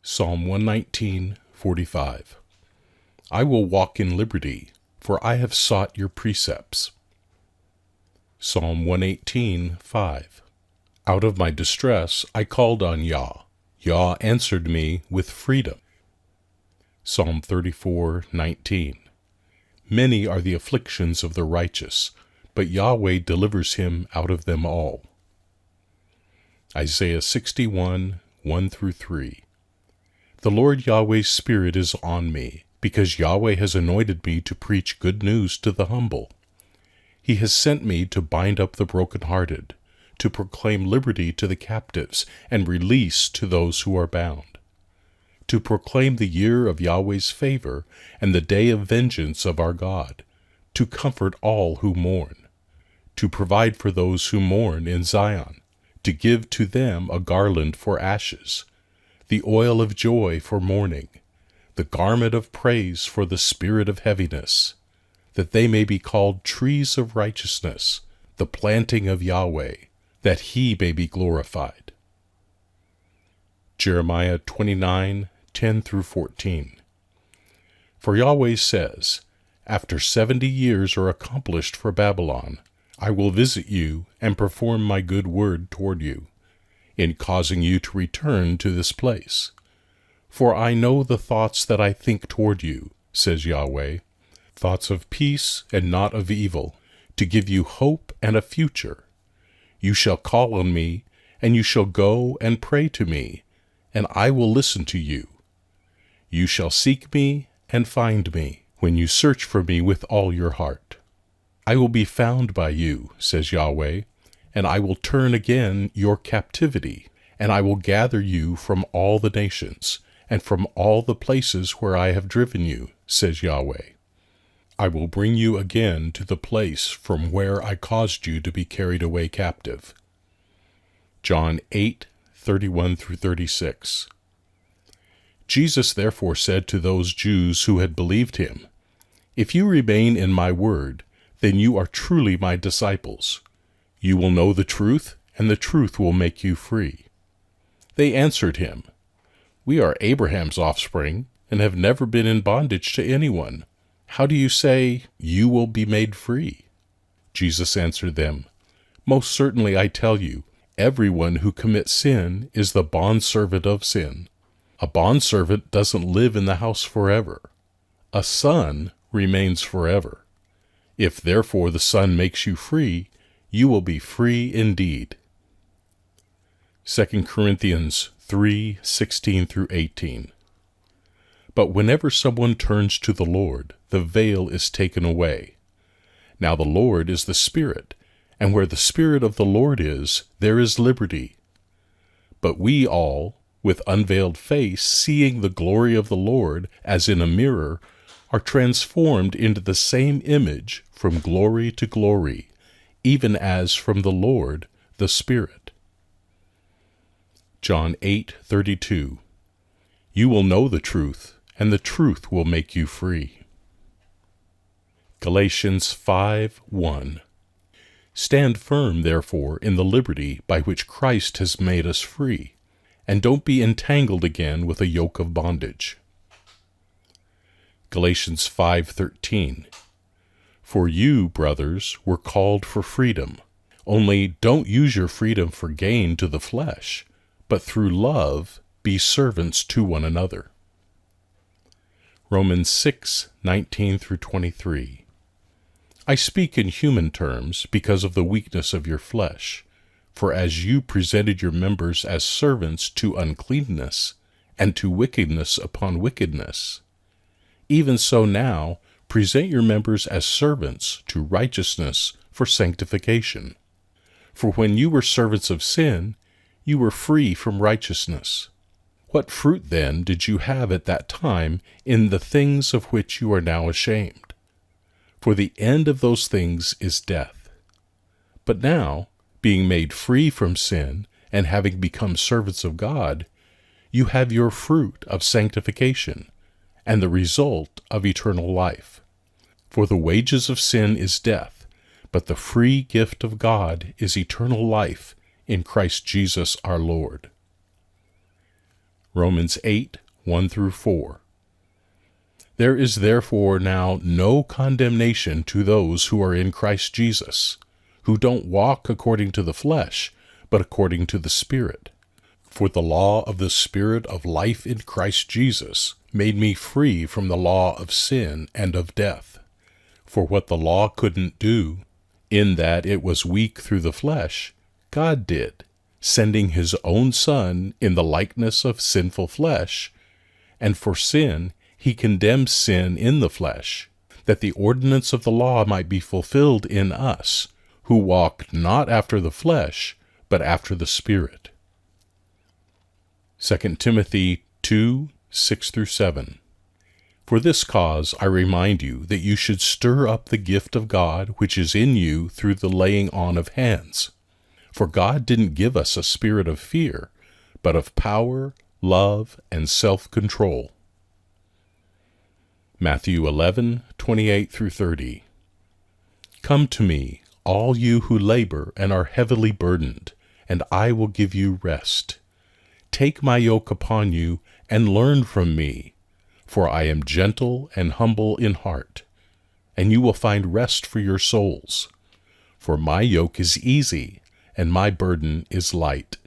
Psalm 119:45. I will walk in liberty, for I have sought your precepts. Psalm 118:5. Out of my distress I called on Yah. Yah answered me with freedom. Psalm 34:19. Many are the afflictions of the righteous, but Yahweh delivers him out of them all. Isaiah 61:1-3. The Lord Yahweh's Spirit is on me, because Yahweh has anointed me to preach good news to the humble. He has sent me to bind up the brokenhearted, to proclaim liberty to the captives, and release to those who are bound, to proclaim the year of Yahweh's favor and the day of vengeance of our God, to comfort all who mourn, to provide for those who mourn in Zion, to give to them a garland for ashes, the oil of joy for mourning, the garment of praise for the spirit of heaviness, that they may be called trees of righteousness, the planting of Yahweh, that he may be glorified. Jeremiah 29:10-14. For Yahweh says, after 70 years are accomplished for Babylon, I will visit you and perform my good word toward you, in causing you to return to this place. For I know the thoughts that I think toward you, says Yahweh, thoughts of peace and not of evil, to give you hope and a future. You shall call on me, and you shall go and pray to me, and I will listen to you. You shall seek me and find me, when you search for me with all your heart. I will be found by you, says Yahweh, and I will turn again your captivity, and I will gather you from all the nations, and from all the places where I have driven you, says Yahweh. I will bring you again to the place from where I caused you to be carried away captive. John 8:31-36. Jesus therefore said to those Jews who had believed him, If you remain in my word, then you are truly my disciples. You will know the truth, and the truth will make you free. They answered him, We are Abraham's offspring, and have never been in bondage to anyone. How do you say, you will be made free? Jesus answered them, Most certainly I tell you, everyone who commits sin is the bondservant of sin. A bondservant doesn't live in the house forever. A son remains forever. If therefore the Son makes you free, you will be free indeed. 2 Corinthians 3:16-18. But whenever someone turns to the Lord, the veil is taken away. Now the Lord is the Spirit, and where the Spirit of the Lord is, there is liberty. But we all, with unveiled face, seeing the glory of the Lord as in a mirror, are transformed into the same image from glory to glory, even as from the Lord, the Spirit. John 8:32. You will know the truth, and the truth will make you free. Galatians 5:1. Stand firm, therefore, in the liberty by which Christ has made us free, and don't be entangled again with a yoke of bondage. Galatians 5:13. For you, brothers, were called for freedom. Only don't use your freedom for gain to the flesh, but through love be servants to one another. Romans 6:19-23. I speak in human terms because of the weakness of your flesh. For as you presented your members as servants to uncleanness, and to wickedness upon wickedness, even so now present your members as servants to righteousness for sanctification. For when you were servants of sin, you were free from righteousness. What fruit then did you have at that time in the things of which you are now ashamed? For the end of those things is death. But now, being made free from sin, and having become servants of God, you have your fruit of sanctification, and the result of eternal life. For the wages of sin is death, but the free gift of God is eternal life in Christ Jesus our Lord. Romans 8, 1 through 4. There is therefore now no condemnation to those who are in Christ Jesus, who don't walk according to the flesh, but according to the Spirit. For the law of the Spirit of life in Christ Jesus made me free from the law of sin and of death. For what the law couldn't do, in that it was weak through the flesh, God did, sending his own Son in the likeness of sinful flesh, and for sin he condemned sin in the flesh, that the ordinance of the law might be fulfilled in us, who walk not after the flesh, but after the Spirit. 2 Timothy 2, 6 through 7. For this cause I remind you that you should stir up the gift of God which is in you through the laying on of hands. For God didn't give us a spirit of fear, but of power, love, and self-control. Matthew 11, 28 through 30. Come to me, all you who labor and are heavily burdened, and I will give you rest. Take my yoke upon you and learn from me, for I am gentle and humble in heart, and you will find rest for your souls. For my yoke is easy, and my burden is light.